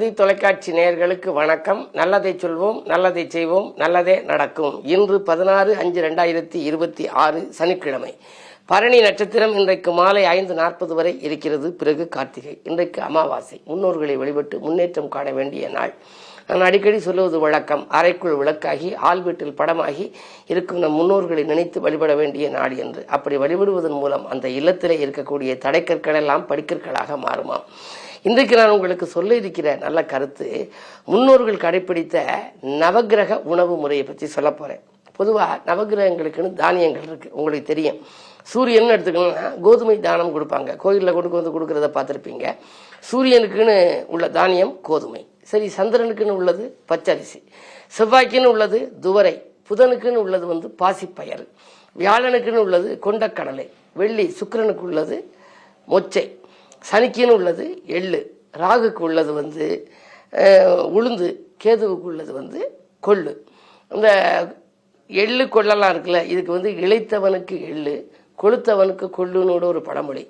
தந்தி தொலைக்காட்சி நேயர்களுக்கு வணக்கம். நல்லதை சொல்வோம், நல்லதை செய்வோம், நல்லதே நடக்கும். இன்று 16/5/2026 சனிக்கிழமை. பரணி நட்சத்திரம் இன்றைக்கு மாலை 5:40 வரை இருக்கிறது. பிறகு கார்த்திகை. இன்றைக்கு அமாவாசை. முன்னோர்களை வழிபட்டு முன்னேற்றம் காண வேண்டிய நாள். நான் அடிக்கடி சொல்லுவது வழக்கம், அறைக்குள் விளக்காகி ஆள் வீட்டில் படமாகி இருக்கும் நம் முன்னோர்களை நினைத்து வழிபட வேண்டிய நாடு என்று. அப்படி வழிபடுவதன் மூலம் அந்த இல்லத்திலே இருக்கக்கூடிய தடைக்கற்கள் எல்லாம் படிக்கற்களாக மாறுமாம். இன்றைக்கு நான் உங்களுக்கு சொல்ல இருக்கிற நல்ல கருத்து, முன்னோர்கள் கடைபிடித்த நவகிரக உணவு முறையை பற்றி சொல்ல போறேன். பொதுவாக நவகிரகங்களுக்குன்னு தானியங்கள் இருக்கு, உங்களுக்கு தெரியும். சூரியன் எடுத்துக்கணும்னா கோதுமை தானம் கொடுப்பாங்க, கோயிலில் கொடுக்கறத பார்த்துருப்பீங்க. சூரியனுக்குன்னு உள்ள தானியம் கோதுமை. சரி, சந்திரனுக்குன்னு உள்ளது பச்சரிசி, செவ்வாய்க்குன்னு உள்ளது துவரை, புதனுக்குன்னு உள்ளது பாசிப்பயறு, வியாழனுக்குன்னு உள்ளது கொண்டக்கடலை, வெள்ளி சுக்கிரனுக்கு உள்ளது மொச்சை, சனிக்குன்னு உள்ளது எள்ளு, ராகுக்கு உள்ளது உளுந்து, கேதுவுக்கு உள்ளது கொள்ளு. இந்த எள்ளு கொள்ளலாம் இருக்குல்ல, இதுக்கு இளைத்தவனுக்கு எள்ளு, கொளுத்தவனுக்கு கொள்ளுனோட ஒரு பழமொழி.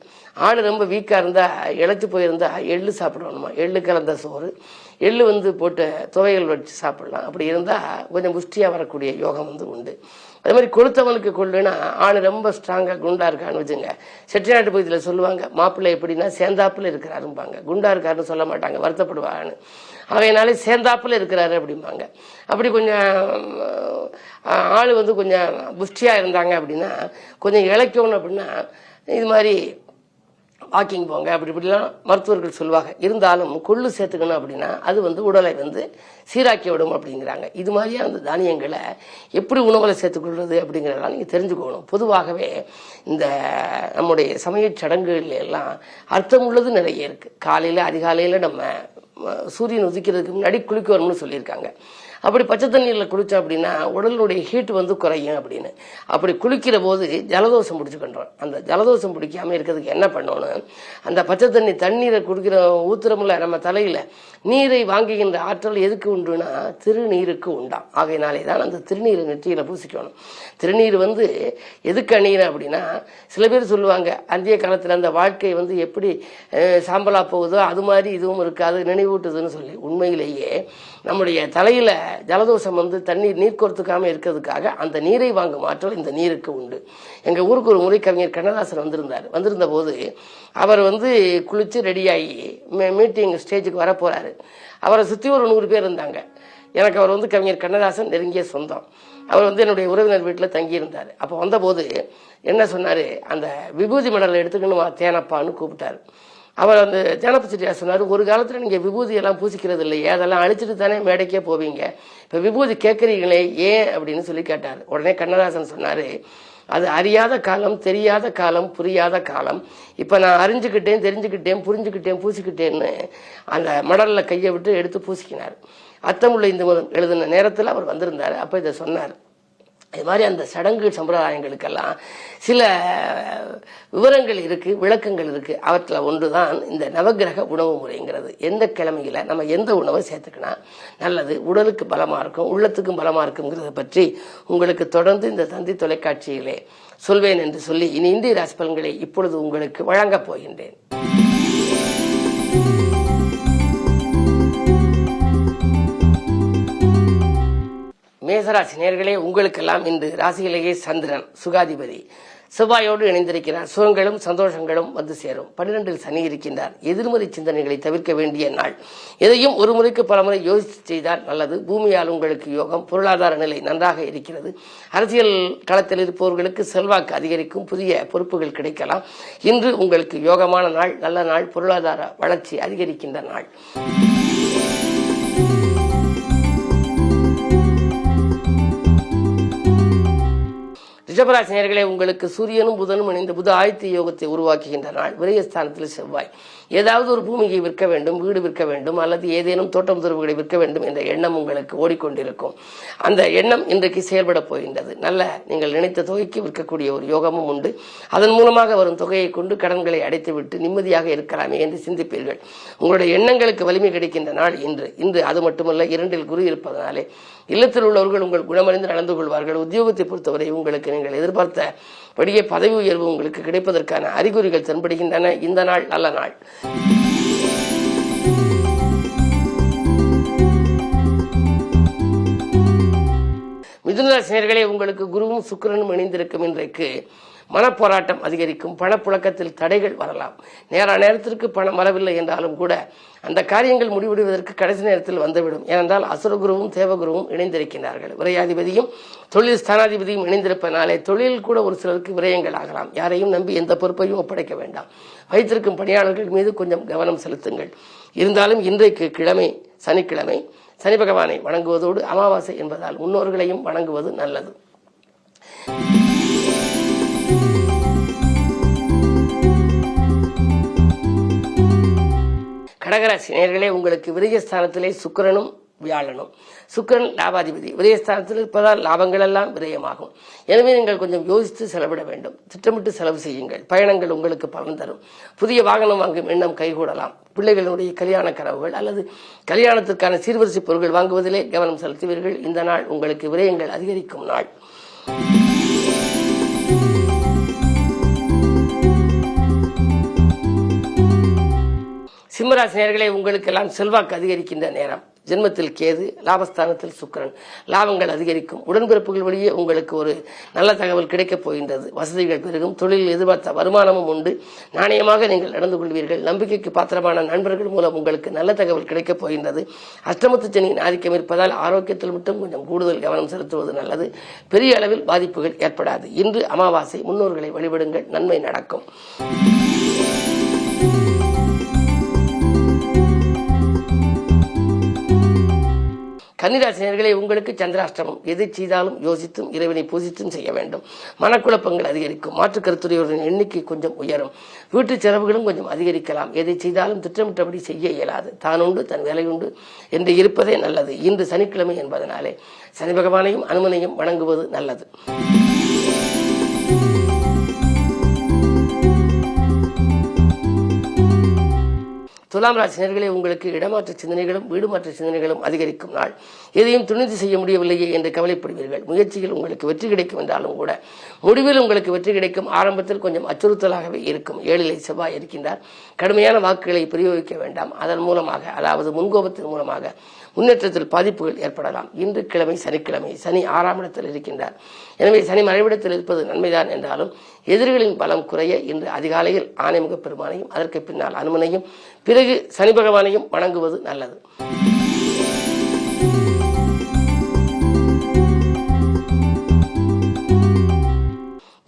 ஆடு ரொம்ப வீக்கா இருந்தா, இழைத்து போயிருந்தா எள்ளு சாப்பிடணுமா, எள்ளு கலந்த சோறு, எள்ளு போட்டு துவையல் வச்சு சாப்பிடலாம். அப்படி இருந்தா கொஞ்சம் புஷ்டியா வரக்கூடிய யோகம் உண்டு. அதே மாதிரி கொளுத்தவனுக்கு கொள்ளுனா, ஆணு ரொம்ப ஸ்ட்ராங்கா குண்டா இருக்கான்னு வச்சுங்க. செட்டிநாட்டு பகுதியில் சொல்லுவாங்க, மாப்பிள்ளை எப்படின்னா சேர்ந்தாப்புல இருக்கிறாரும்பாங்க. குண்டா இருக்காருன்னு சொல்ல மாட்டாங்க, வருத்தப்படுவாங்கன்னு. அவையினாலே சேர்ந்தாப்புல இருக்கிறாரு அப்படிம்பாங்க. அப்படி கொஞ்சம் ஆள் கொஞ்சம் புஷ்டியா இருந்தாங்க அப்படின்னா, கொஞ்சம் இழைக்கணும் அப்படின்னா இது மாதிரி வாக்கிங் போங்க, அப்படி இப்படிலாம் மருத்துவர்கள் சொல்லுவாங்க. இருந்தாலும் கொள்ளு சேர்த்துக்கணும் அப்படின்னா அது உடலை சீராக்கி விடும் அப்படிங்கிறாங்க. இது மாதிரியா அந்த தானியங்களை எப்படி உணவுகளை சேர்த்துக்கொள்வது அப்படிங்கிறதெல்லாம் நீங்கள் தெரிஞ்சுக்கணும். பொதுவாகவே இந்த நம்முடைய சமய சடங்குகள் எல்லாம் அர்த்தம் உள்ளது நிறைய இருக்கு. காலையில் அதிகாலையில் நம்ம சூரியன் உதிக்கிறதுக்கு முன்னாடி குளிக்க வரணும்னு சொல்லியிருக்காங்க. அப்படி பச்சை தண்ணீரில் குளித்தோம் அப்படின்னா உடலுடைய ஹீட் குறையும் அப்படின்னு. அப்படி குளிக்கிற போது ஜலதோஷம் பிடிச்சுக்கின்றோம். அந்த ஜலதோஷம் பிடிக்காம இருக்கிறதுக்கு என்ன பண்ணணும், அந்த பச்சை தண்ணீரை குடிக்கிற ஊத்துறமுல நம்ம தலையில நீரை வாங்குகின்ற ஆற்றல் எதுக்கு உண்டுனா திருநீருக்கு உண்டாம். ஆகையினாலே தான் அந்த திருநீரை நெற்றியில பூசிக்கணும். திருநீர் எதுக்கு அணியின அப்படின்னா, சில பேர் சொல்லுவாங்க அன்றைய காலத்தில் அந்த வாழ்க்கை எப்படி சாம்பலா போகுதோ அது மாதிரி இதுவும் இருக்காது, நினைவூட்டுதுன்னு சொல்லி. உண்மையிலேயே நம்முடைய தலையில ஜலதோஷம் தண்ணீர் நீர் கோர்த்துக்காம இருக்கிறதுக்காக அந்த நீரை வாங்கும் ஆற்றல் இந்த நீருக்கு உண்டு. எங்க ஊருக்கு ஒரு முறை கவிஞர் கண்ணதாசன் வந்திருந்த போது அவர் குளிச்சு ரெடியாகி மீட்டிங் ஸ்டேஜுக்கு வர போறாரு. அவரை சுத்தி ஒரு 100 பேர் இருந்தாங்க. எனக்கு அவர் கவிஞர் கண்ணதாசன் நெருங்கிய சொந்தம். அவர் என்னுடைய உறவினர் வீட்டில் தங்கியிருந்தார். அப்போ வந்தபோது என்ன சொன்னாரு, அந்த விபூதி மடலை எடுத்துக்கணுமா தேனப்பான்னு கூப்பிட்டாரு. அவர் தேனப்ப செட்டியார் சொன்னார், ஒரு காலத்தில் நீங்கள் விபூதி எல்லாம் பூசிக்கிறது இல்லையே, அதெல்லாம் அழிச்சிட்டு தானே மேடைக்கே போவீங்க, இப்போ விபூதி கேட்குறீங்களே ஏன் அப்படின்னு சொல்லி கேட்டார். உடனே கண்ணதாசன் சொன்னார், அது அறியாத காலம், தெரியாத காலம், புரியாத காலம். இப்போ நான் அறிஞ்சுக்கிட்டேன், தெரிஞ்சுக்கிட்டேன், புரிஞ்சுக்கிட்டேன், பூசிக்கிட்டேன்னு அந்த மடலில் கையை விட்டு எடுத்து பூசிக்கினார். அத்தமுள்ள இந்த எழுதின நேரத்தில் அவர் வந்திருந்தார். அப்போ இதை சொன்னார். இது மாதிரி அந்த சடங்கு சம்பிரதாயங்களுக்கெல்லாம் சில விவரங்கள் இருக்கு, விளக்கங்கள் இருக்கு. அவற்றில் ஒன்றுதான் இந்த நவகிரக உணவு முறைங்கிறது. எந்த கிழமையில நம்ம எந்த உணவை சேர்த்துக்கினா நல்லது, உடலுக்கு பலமா இருக்கும், உள்ளத்துக்கும் பலமா இருக்குங்கிறத பற்றி உங்களுக்கு தொடர்ந்து இந்த தந்தி தொலைக்காட்சியிலே சொல்வேன் என்று சொல்லி இனி இந்திய ராசி பலன்களை இப்பொழுது உங்களுக்கு வழங்கப் போகின்றேன். மேசராசி நேயர்களே, உங்களுக்கெல்லாம் இன்று ராசியிலேயே சந்திரன் சுகாதிபதி செவ்வாயோடு இணைந்திருக்கிறார். சுகங்களும் சந்தோஷங்களும் சேரும். 12 சனி இருக்கின்றார். எதிர்மறை சிந்தனைகளை தவிர்க்க வேண்டிய நாள். எதையும் ஒரு முறைக்கு பல முறை யோசித்து செய்தால் நல்லது. பூமியால் உங்களுக்கு யோகம். பொருளாதார நிலை நன்றாக இருக்கிறது. அரசியல் களத்தில் இருப்பவர்களுக்கு செல்வாக்கு அதிகரிக்கும். புதிய பொறுப்புகள் கிடைக்கலாம். இன்று உங்களுக்கு யோகமான நாள், நல்ல நாள். பொருளாதார வளர்ச்சி அதிகரிக்கின்ற நாள். ரிஷபராசி நேயர்களே, உங்களுக்கு சூரியனும் புதனும் இணைந்த புத ஆதித்ய யோகத்தை உருவாக்குகின்ற நாள். விரயஸ்தானத்தில் செவ்வாய். ஏதாவது ஒரு பூமியை விற்க வேண்டும், வீடு விற்க வேண்டும், அல்லது ஏதேனும் தோட்டம் துறவுகளை விற்க வேண்டும் என்ற எண்ணம் உங்களுக்கு ஓடிக்கொண்டிருக்கும். அந்த எண்ணம் இன்றைக்கு செயல்பட போகின்றது. நல்ல நீங்கள் நினைத்த தொகைக்கு விற்கக்கூடிய ஒரு யோகமும் உண்டு. அதன் மூலமாக வரும் தொகையை கொண்டு கடன்களை அடைத்துவிட்டு நிம்மதியாக இருக்கலாமே என்று சிந்திப்பீர்கள். உங்களுடைய எண்ணங்களுக்கு வலிமை கிடைக்கின்ற நாள் இன்று. அது மட்டுமல்ல, 2இல் குரு இருப்பதனாலே இல்லத்தில் உள்ளவர்கள் உங்கள் குணமறிந்து நடந்து கொள்வார்கள். உத்தியோகத்தை பொறுத்தவரை உங்களுக்கு நீங்கள் எதிர்பார்த்தபடியே பதவி உயர்வு உங்களுக்கு கிடைப்பதற்கான அறிகுறிகள் தென்படுகின்றன. இந்த நாள் நல்ல நாள். மீனராசினியர்களே, உங்களுக்கு குருவும் சுக்கிரனும் இணைந்திருக்கும் இன்றைக்கு மனப்போராட்டம் அதிகரிக்கும். பணப்புழக்கத்தில் தடைகள் வரலாம். நேரத்திற்கு பணம் வரவில்லை என்றாலும் கூட அந்த காரியங்கள் முடிவெடுவதற்கு கடைசி நேரத்தில் வந்துவிடும். ஏனென்றால் அசுரகுருவும் தேவகுருவும் இணைந்திருக்கிறார்கள். விரையாதிபதியும் தொழில் ஸ்தானாதிபதியும் இணைந்திருப்பதனாலே தொழிலில் கூட ஒரு சிலருக்கு விரயங்கள் ஆகலாம். யாரையும் நம்பி எந்த பொறுப்பையும் ஒப்படைக்க வேண்டாம். வைத்திருக்கும் பணியாளர்கள் மீது கொஞ்சம் கவனம் செலுத்துங்கள். இருந்தாலும் இன்றைக்கு கிழமை சனிக்கிழமை சனி பகவானை வணங்குவதோடு அமாவாசை என்பதால் முன்னோர்களையும் வணங்குவது நல்லது. கடகராசி நேயர்களே, உங்களுக்கு விரயஸ்தானத்திலே சுக்கிரனும் வியாழனும். சுக்கிரன் லாபாதிபதி விரயஸ்தானத்தில் இருப்பதால் லாபங்கள் எல்லாம் விரயமாகும். எனவே நீங்கள் கொஞ்சம் யோசித்து செலவிட வேண்டும். திட்டமிட்டு செலவு செய்யுங்கள். பயணங்கள் உங்களுக்கு பலன் தரும். புதிய வாகனம் வாங்கும் எண்ணம் கைகூடலாம். பிள்ளைகளுடைய கல்யாண கனவுகள் அல்லது கல்யாணத்திற்கான சீர்வரிசை பொருட்கள் வாங்குவதிலே கவனம் செலுத்துவீர்கள். இந்த நாள் உங்களுக்கு விரயங்கள் அதிகரிக்கும் நாள். சிம்மராசி நேயர்களே, உங்களுக்கெல்லாம் செல்வாக்கு அதிகரிக்கின்ற நேரம். ஜென்மத்தில் கேது, லாபஸ்தானத்தில் சுக்கிரன். லாபங்கள் அதிகரிக்கும். உடன்பிறப்புகள் வழியே உங்களுக்கு ஒரு நல்ல தகவல் கிடைக்கப் போகின்றது. வசதிகள் பெருகும். தொழிலில் எதிர்பார்த்த வருமானமும் உண்டு. நாணயமாக நீங்கள் நடந்து கொள்வீர்கள். நம்பிக்கைக்கு பாத்திரமான நண்பர்கள் மூலம் உங்களுக்கு நல்ல தகவல் கிடைக்கப் போகின்றது. அஷ்டமத்து சனியின் ஆதிக்கம் இருப்பதால் ஆரோக்கியத்தில் மட்டும் கொஞ்சம் கூடுதல் கவனம் செலுத்துவது நல்லது. பெரிய அளவில் பாதிப்புகள் ஏற்படாது. இன்று அமாவாசை. முன்னோர்களை வழிபடுங்கள். நன்மை நடக்கும். கன்னிராசினியர்களே, உங்களுக்கு சந்திராஷ்டமம். எதை செய்தாலும் யோசித்தும் இறைவனை பூஜித்தும் செய்ய வேண்டும். மனக்குழப்பங்கள் அதிகரிக்கும். மாற்றுக் கருத்துடையோரின் எண்ணிக்கை கொஞ்சம் உயரும். வீட்டு செலவுகளும் கொஞ்சம் அதிகரிக்கலாம். எதை செய்தாலும் திட்டமிட்டபடி செய்ய இயலாது. தான் உண்டு தன் வேலை உண்டு என்று இருப்பதே நல்லது. இன்று சனிக்கிழமை என்பதனாலே சனி பகவானையும் அனுமனையும் வணங்குவது நல்லது. துலாம் ராசினியர்களே, உங்களுக்கு இடமாற்ற சிந்தனைகளும் வீடு மாற்ற சிந்தனைகளும் அதிகரிக்கும் நாள். எதையும் துணிந்து செய்ய முடியவில்லையே என்று கவலைப்படுவீர்கள். முயற்சிகள் உங்களுக்கு வெற்றி கிடைக்கும் என்றாலும் கூட முடிவில் உங்களுக்கு வெற்றி கிடைக்கும். ஆரம்பத்தில் கொஞ்சம் அச்சுறுத்தலாகவே இருக்கும். 7ல் செவ்வாய் இருக்கின்றார். கடுமையான வாக்குகளை பிரயோகிக்க வேண்டாம். அதன் மூலமாக, அதாவது முன்கோபத்தின் மூலமாக முன்னேற்றத்தில் பாதிப்புகள் ஏற்படலாம். இன்று கிழமை சனிக்கிழமை. சனி 6ஆம் இடத்தில் இருக்கின்றார். எனவே சனி மறைவிடத்தில் இருப்பது நன்மைதான் என்றாலும் எதிரிகளின் பலம் குறைய இன்று அதிகாலையில் ஆனைமுக பெருமானையும் அதற்கு பின்னால் அனுமனையும் பிறகு சனி பகவானையும் வணங்குவது நல்லது.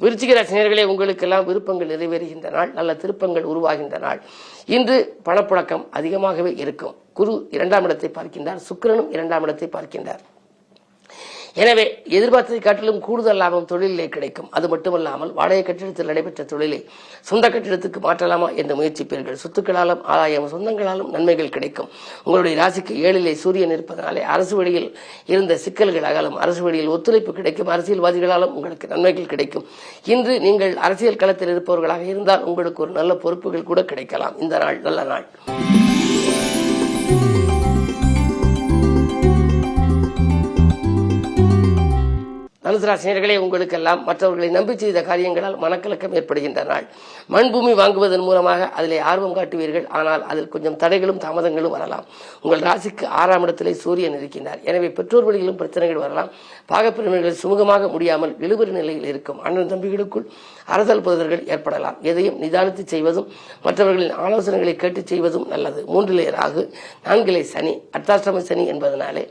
விருச்சிக ராசினியர்களே, உங்களுக்கெல்லாம் விருப்பங்கள் நிறைவேறுகின்ற நாள். நல்ல திருப்பங்கள் உருவாகின்ற நாள். இன்று பணப்புழக்கம் அதிகமாகவே இருக்கும். குரு 2ஆம் இடத்தை பார்க்கின்றார். சுக்கிரனும் 2ஆம் இடத்தை பார்க்கின்றார். எனவே எதிர்பார்த்ததை காட்டிலும் கூடுதல் லாபம் தொழிலே கிடைக்கும். அது மட்டுமல்லாமல் வாடகை கட்டிடத்தில் நடைபெற்ற தொழிலை சொந்த கட்டிடத்துக்கு மாற்றலாமா என்று முயற்சிப்பீர்கள். சொத்துக்களாலும் ஆதாயம், சொந்தங்களாலும் நன்மைகள் கிடைக்கும். உங்களுடைய ராசிக்கு 7ல் சூரியன் இருப்பதனாலே அரசு வழியில் இருந்த சிக்கல்கள் அகலும். அரசு வழியில் ஒத்துழைப்பு கிடைக்கும். அரசியல்வாதிகளாலும் உங்களுக்கு நன்மைகள் கிடைக்கும். இன்று நீங்கள் அரசியல் களத்தில் இருப்பவர்களாக இருந்தால் உங்களுக்கு ஒரு நல்ல பொறுப்புகள் கூட கிடைக்கலாம். இந்த நாள் நல்ல நாள். தனுசு ராசினியர்களே, உங்களுக்கெல்லாம் மற்றவர்களை நம்பி செய்த காரியங்களால் மனக்கலக்கம் ஏற்படுகின்ற நாள். மண்பூமி வாங்குவதன் மூலமாக அதிலே ஆர்வம் காட்டுவீர்கள். ஆனால் அதில் கொஞ்சம் தடைகளும் தாமதங்களும் வரலாம். உங்கள் ராசிக்கு 6ஆம் இடத்திலே சூரியன் இருக்கின்றார். எனவே பெற்றோர் வழியிலும் பிரச்சனைகள் வரலாம். பாகப்பிரிவினர்கள் சுமூகமாக முடியாமல் இழுபறி நிலையில் இருக்கும். அண்ணன் தம்பிகளுக்குள் அரசல் புதர்கள் ஏற்படலாம். எதையும் நிதானித்து செய்வதும் மற்றவர்களின் ஆலோசனைகளை கேட்டு செய்வதும் நல்லது. 3லே ராகு, 4லே சனி, அர்த்தாஷ்டம சனி என்பதனாலே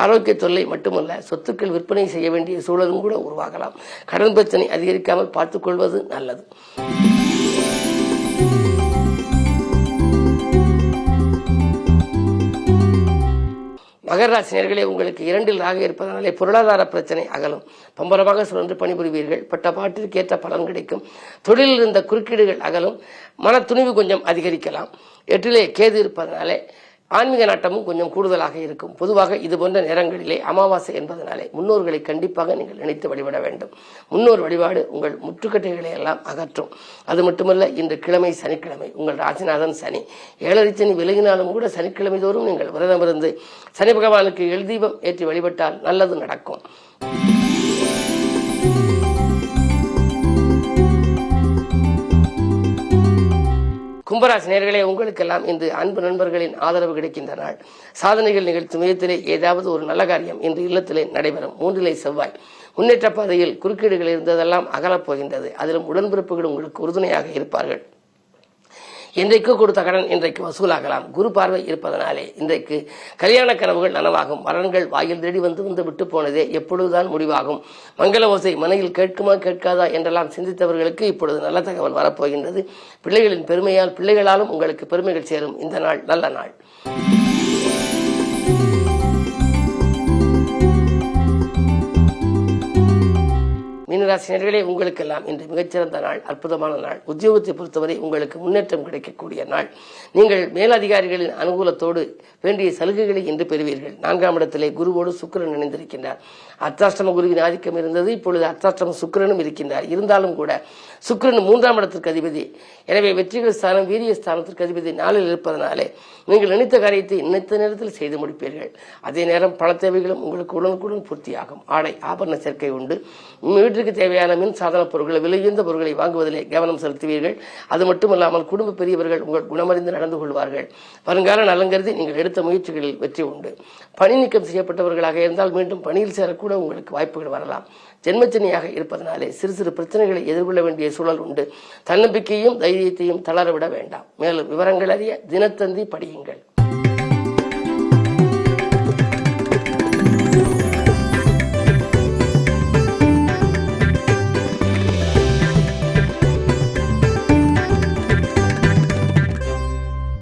ஆரோக்கிய தொல்லை மட்டுமல்ல, சொத்துக்கள் விற்பனை செய்ய வேண்டிய சூழலும் கூட உருவாகலாம். கடன் பிரச்சனை அதிகரிக்காமல் பார்த்துக் கொள்வது நல்லது. மகர ராசினியர்களே, உங்களுக்கு 2ல் ராகு இருப்பதனாலே பொருளாதார பிரச்சனை அகலும். பம்பரமாக சுழன்று பணிபுரிவீர்கள். பட்ட பாட்டிற்கு ஏற்ற பலன் கிடைக்கும். தொழிலில் இருந்த குறுக்கீடுகள் அகலும். மன துணிவு கொஞ்சம் அதிகரிக்கலாம். 8லே கேது இருப்பதனாலே ஆன்மீக நாட்டமும் கொஞ்சம் கூடுதலாக இருக்கும். பொதுவாக இது போன்ற நேரங்களிலே அமாவாசை என்பதனாலே முன்னோர்களை கண்டிப்பாக நீங்கள் நினைத்து வழிபட வேண்டும். முன்னோர் வழிபாடு உங்கள் முற்றுக்கட்டைகளை எல்லாம் அகற்றும். அது மட்டுமல்ல, இன்று கிழமை சனிக்கிழமை. உங்கள் ராசிநாதன் சனி. 7ரை சனி விலகினாலும் கூட சனிக்கிழமை தோறும் நீங்கள் விரதமிருந்து சனி பகவானுக்கு எல்தீபம் ஏற்றி வழிபட்டால் நல்லது நடக்கும். கும்பராசி நேயர்களே, உங்களுக்கெல்லாம் இன்று அன்பு நண்பர்களின் ஆதரவு கிடைக்கின்ற நாள். சாதனைகள் நிகழ்த்தும் விதத்திலே ஏதாவது ஒரு நல்ல காரியம் இன்று இல்லத்திலே நடைபெறும். 3லே செவ்வாய். முன்னேற்ற பாதையில் குறுக்கீடுகள் இருந்ததெல்லாம் அகலப் போகின்றது. அதிலும் உடன்பிறப்புகள் உங்களுக்கு உறுதுணையாக இருப்பார்கள். இன்றைக்கு கொடுத்த கடன் இன்றைக்கு வசூலாகலாம். குரு பார்வை இருப்பதனாலே இன்றைக்கு கல்யாண கனவுகள் நனவாகும். வரன்கள் வாயில் தேடி வந்து விட்டு போனதே எப்பொழுதுதான் முடிவாகும். மங்கள ஓசை மனையில் கேட்குமா கேட்காதா என்றெல்லாம் சிந்தித்தவர்களுக்கு இப்பொழுது நல்ல தகவல் வரப்போகின்றது. பிள்ளைகளின் பெருமையால் பிள்ளைகளாலும் உங்களுக்கு பெருமைகள் சேரும். இந்த நாள் நல்ல நாள். மீனராசினியர்களே, உங்களுக்கெல்லாம் இன்று மிகச்சிறந்த நாள், அற்புதமான நாள். உத்தியோகத்தை பொறுத்தவரை உங்களுக்கு முன்னேற்றம் கிடைக்கக்கூடிய நாள். நீங்கள் மேலதிகாரிகளின் அனுகூலத்தோடு வேண்டிய சலுகைகளை இன்று பெறுவீர்கள். 4ஆம் இடத்திலே குருவோடு சுக்கிரன் இணைந்திருக்கின்றார். அர்த்தாஷ்டம குருவின் ஆதிக்கம் இருந்தது, இப்பொழுது அர்த்தாஷ்டம சுக்கிரனும் இருக்கின்றார். இருந்தாலும் கூட சுக்கிரன் 3ஆம் இடத்திற்கு அதிபதி. எனவே வெற்றிகள் ஸ்தானம் வீரிய ஸ்தானத்திற்கு அதிபதி 4இல் இருப்பதனாலே நீங்கள் நினைத்த காரியத்தை நினைத்த நேரத்தில் செய்து முடிப்பீர்கள். அதே நேரம் பல தேவைகளும் உங்களுக்கு உடனுக்குடன் பூர்த்தியாகும். ஆடை ஆபரண சேர்க்கை உண்டு. வீட்டிற்கு தேவையான மின் சாதன பொருட்கள் விலையுந்த பொருட்களை வாங்குவதிலே கவனம் செலுத்துவீர்கள். அது மட்டுமல்லாமல் குடும்ப பெரியவர்கள் உங்கள் குணமறிந்து நடந்து கொள்வார்கள். வருங்கால நலங்கருதி நீங்கள் எடுத்த முயற்சிகளில் வெற்றி உண்டு. பணி நீக்கம் செய்யப்பட்டவர்களாக இருந்தால் மீண்டும் பணியில் சேரக்கூட உங்களுக்கு வாய்ப்புகள் வரலாம். ஜென்மச்சனியாக இருப்பதனாலே சிறு சிறு பிரச்சனைகளை எதிர்கொள்ள வேண்டிய சூழல் உண்டு. தன்னம்பிக்கையும் தைரியத்தையும் தளரவிட வேண்டாம். மேலும் விவரங்கள் அறிய தினத்தந்தி படியுங்கள்.